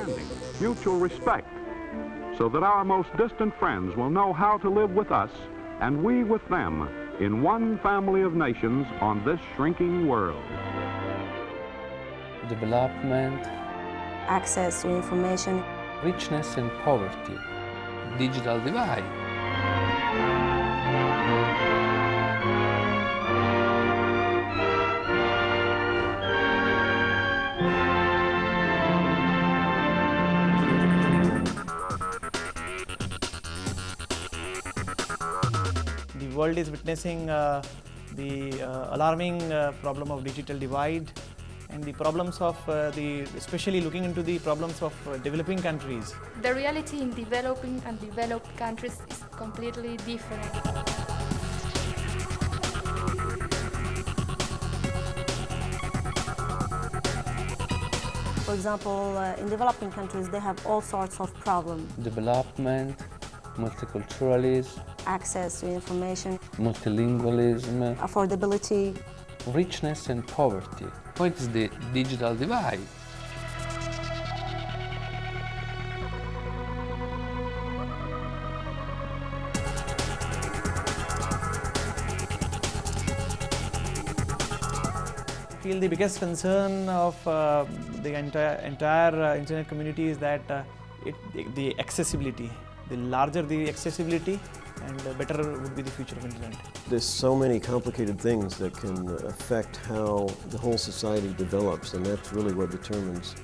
understanding, mutual respect, so that our most distant friends will know how to live with us and we with them in one family of nations on this shrinking world. Development, access to information, richness and poverty, digital divide. The world is witnessing the alarming problem of digital divide and the problems of especially looking into the problems of developing countries. The reality in developing and developed countries is completely different. For example, in developing countries, they have all sorts of problems. Development, multiculturalism, Access to information, multilingualism, affordability, richness and poverty. What is the digital divide? I feel the biggest concern of the entire internet community is that the accessibility. The larger the accessibility, and better would be the future of internet. There's so many complicated things that can affect how the whole society develops, and that's really what determines,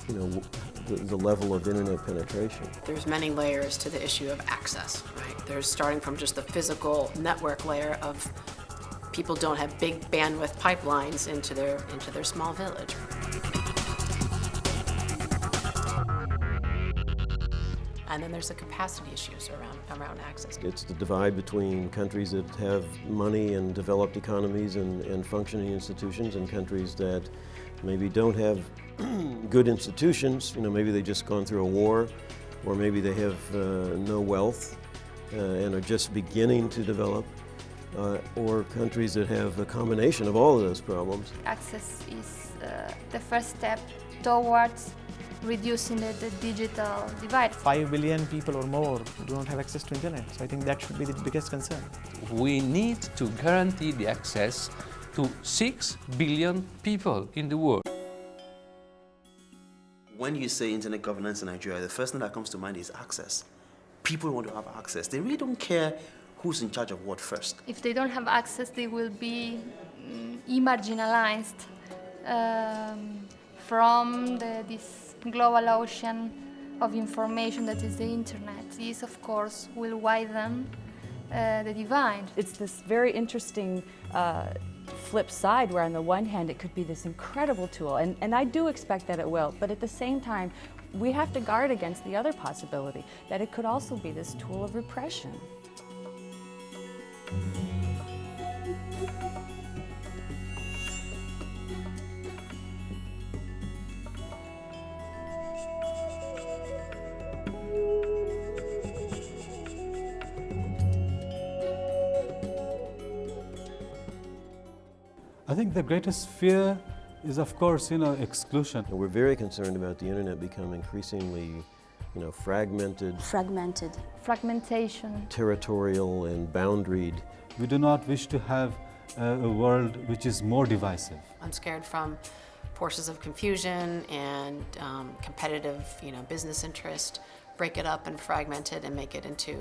the level of internet penetration. There's many layers to the issue of access, right? There's starting from just the physical network layer of people don't have big bandwidth pipelines into their small village. And then there's the capacity issues around access. It's the divide between countries that have money and developed economies and functioning institutions and countries that maybe don't have good institutions. Maybe they've just gone through a war, or maybe they have no wealth and are just beginning to develop, or countries that have a combination of all of those problems. Access is the first step towards reducing the digital divide. 5 billion people or more do not have access to internet, so I think that should be the biggest concern. We need to guarantee the access to 6 billion people in the world. When you say internet governance in Nigeria, the first thing that comes to mind is access. People want to have access. They really don't care who's in charge of what first. If they don't have access, they will be marginalized from this global ocean of information that is the internet. This, of course, will widen the divide. It's this very interesting flip side where on the one hand it could be this incredible tool, and I do expect that it will, but at the same time we have to guard against the other possibility that it could also be this tool of repression. I think the greatest fear is, of course, exclusion. We're very concerned about the internet becoming increasingly, fragmented, Fragmentation. territorial and boundaried. We do not wish to have a world which is more divisive. I'm scared from forces of confusion and competitive, business interest. Break it up and fragment it and make it into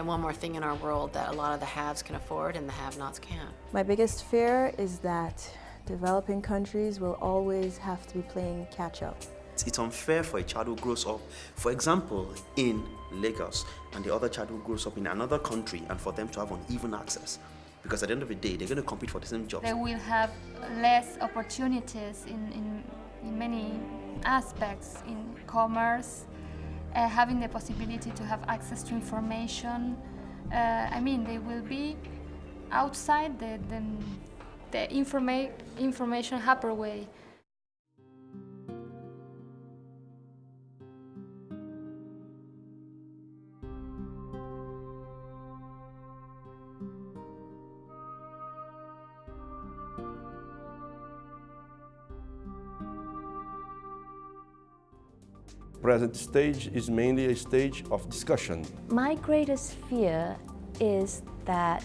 one more thing in our world that a lot of the haves can afford and the have-nots can't. My biggest fear is that developing countries will always have to be playing catch-up. It's unfair for a child who grows up, for example, in Lagos, and the other child who grows up in another country, and for them to have uneven access. Because at the end of the day, they're going to compete for the same jobs. They will have less opportunities in many aspects, in commerce, having the possibility to have access to information. They will be outside the information hyperway. present stage is mainly a stage of discussion. My greatest fear is that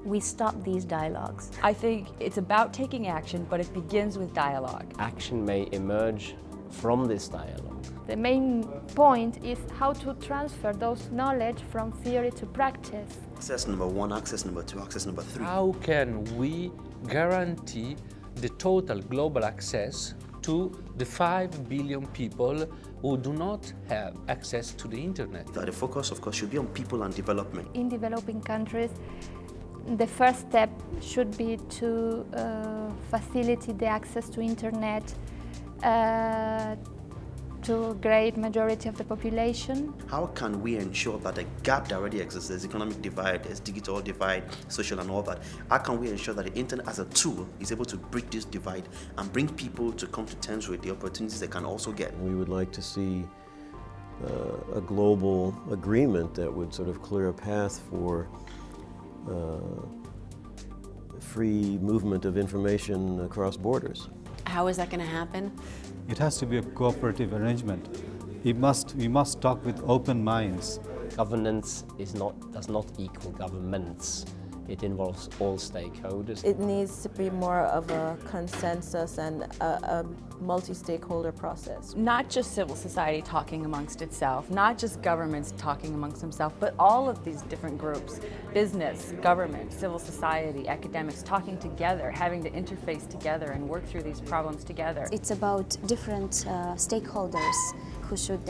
we stop these dialogues. I think it's about taking action, but it begins with dialogue. Action may emerge from this dialogue. The main point is how to transfer those knowledge from theory to practice. Access number 1, access number 2, access number 3. How can we guarantee the total global access to the 5 billion people who do not have access to the internet? The focus, of course, should be on people and development. In developing countries, the first step should be to facilitate the access to internet to a great majority of the population. How can we ensure that the gap that already exists, there's economic divide, there's digital divide, social and all that, how can we ensure that the internet as a tool is able to bridge this divide and bring people to come to terms with the opportunities they can also get? We would like to see a global agreement that would sort of clear a path for free movement of information across borders. How is that going to happen? It has to be a cooperative arrangement. We must talk with open minds. Governance does not equal governments. It involves all stakeholders. It needs to be more of a consensus and a multi-stakeholder process. Not just civil society talking amongst itself, not just governments talking amongst themselves, but all of these different groups, business, government, civil society, academics, talking together, having to interface together and work through these problems together. It's about different stakeholders who should